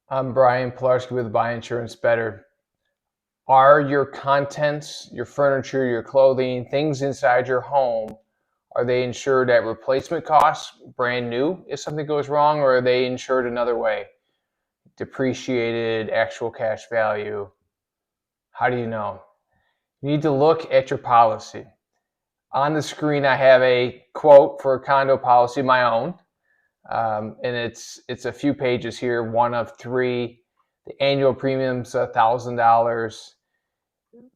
I'm Brian Pilarski with Buy Insurance Better. Are your contents, your furniture, your clothing, things inside your home, are they insured at replacement costs, brand new if something goes wrong, or are they insured another way? Depreciated, actual cash value. How do you know? You need to look at your policy. On the screen, I have a quote for a condo policy, my own. And it's a few pages here, one of three. The annual premium's $1,000.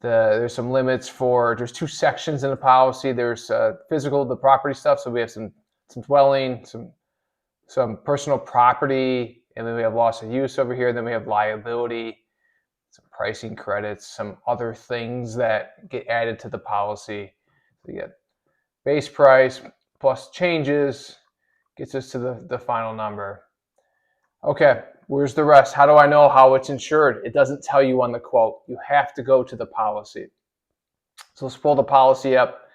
There's some limits there's two sections in the policy. There's physical, the property stuff. So we have some dwelling, some personal property, and then we have loss of use over here. Then we have liability, some pricing credits, some other things that get added to the policy. So you get base price plus changes, gets us to the final number. Okay, where's the rest? How do I know how it's insured? It doesn't tell you on the quote. You have to go to the policy. So let's pull the policy up.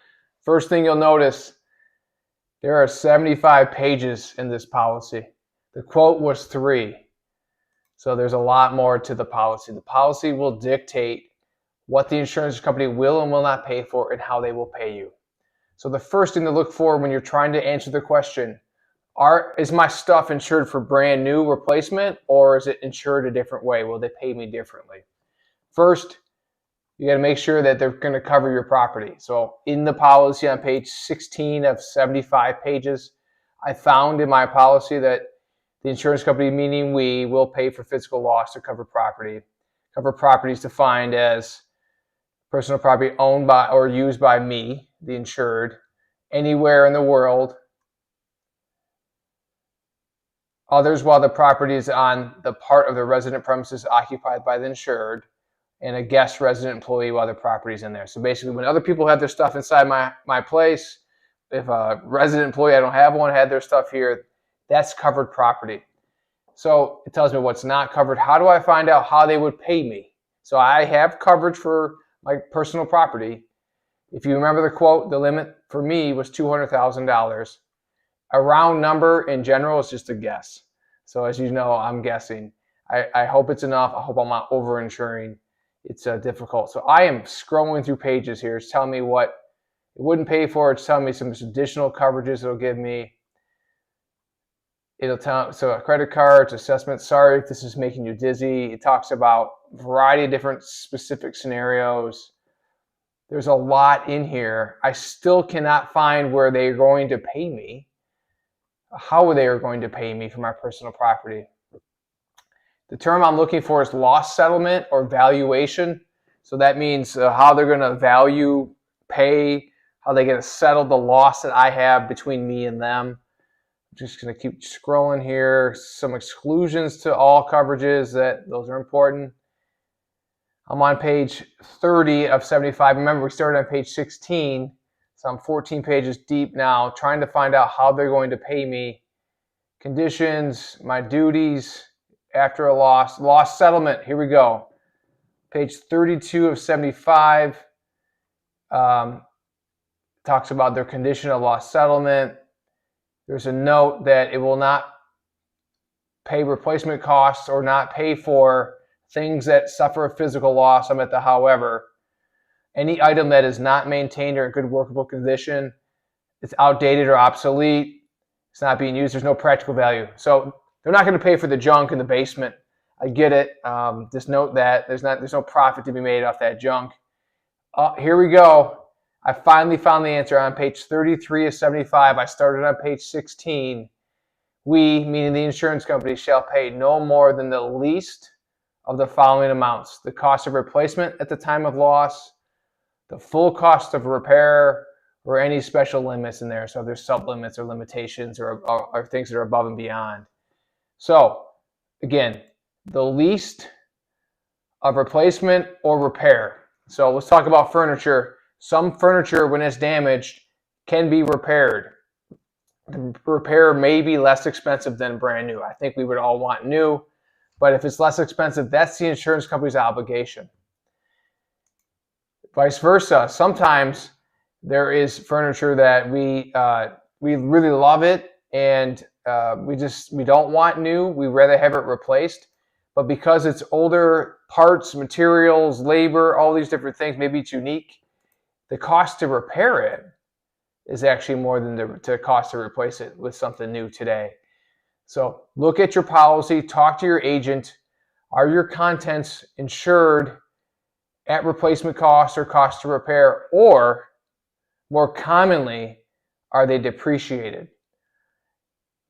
First thing you'll notice, there are 75 pages in this policy. The quote was 3. So there's a lot more to the policy. The policy will dictate what the insurance company will and will not pay for and how they will pay you. So the first thing to look for when you're trying to answer the question, is my stuff insured for brand new replacement, or is it insured a different way? Will they pay me differently? First, you got to make sure that they're going to cover your property. So in the policy on page 16 of 75 pages, I found in my policy that the insurance company, meaning we, will pay for physical loss to cover property. Cover property is defined as personal property owned by or used by me, the insured, anywhere in the world. Others while the property is on the part of the resident premises occupied by the insured, and a guest resident employee while the property is in there. So basically, when other people have their stuff inside my place, if a resident employee, I don't have one, had their stuff here, that's covered property. So it tells me what's not covered. How do I find out how they would pay me? So I have coverage for my personal property. If you remember the quote, the limit for me was $200,000. A round number in general is just a guess. So as you know, I'm guessing. I hope it's enough. I hope I'm not over-insuring. It's difficult. So I am scrolling through pages here. It's telling me what it wouldn't pay for. It's telling me some additional coverages it'll give me. It'll tell, so a credit cards, assessment. Sorry if this is making you dizzy. It talks about a variety of different specific scenarios. There's a lot in here. I still cannot find where they're going to pay me. How they are going to pay me for my personal property. The term I'm looking for is loss settlement or valuation. So that means how they're going to pay, how they're going to settle the loss that I have between me and them. I'm just going to keep scrolling here. Some exclusions to all coverages, those are important. I'm on page 30 of 75. Remember, we started on page 16. So I'm 14 pages deep now, trying to find out how they're going to pay me. Conditions, my duties after a loss settlement. Here we go. Page 32 of 75 talks about their condition of loss settlement. There's a note that it will not pay replacement costs or not pay for things that suffer a physical loss. I'm at the however. Any item that is not maintained or in good workable condition, it's outdated or obsolete, it's not being used, there's no practical value. So they're not going to pay for the junk in the basement. I get it. Just note that there's no profit to be made off that junk. Here we go. I finally found the answer on page 33 of 75. I started on page 16. We, meaning the insurance company, shall pay no more than the least of the following amounts: the cost of replacement at the time of loss, the full cost of repair, or any special limits in there. So there's sub-limits or limitations or things that are above and beyond. So again, the least of replacement or repair. So let's talk about furniture. Some furniture, when it's damaged, can be repaired. The repair may be less expensive than brand new. I think we would all want new, but if it's less expensive, that's the insurance company's obligation. Vice versa, sometimes there is furniture that we really love it and we don't want new. We rather have it replaced. but because it's older parts, materials, labor, all these different things, maybe it's unique, the cost to repair it is actually more than the cost to replace it with something new today. So look at your policy, talk to your agent. Are your contents insured at replacement cost or cost to repair, or more commonly, are they depreciated?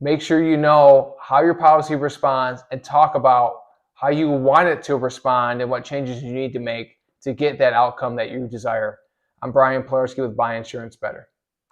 Make sure you know how your policy responds and talk about how you want it to respond and what changes you need to make to get that outcome that you desire. I'm Brian Polarski with Buy Insurance Better.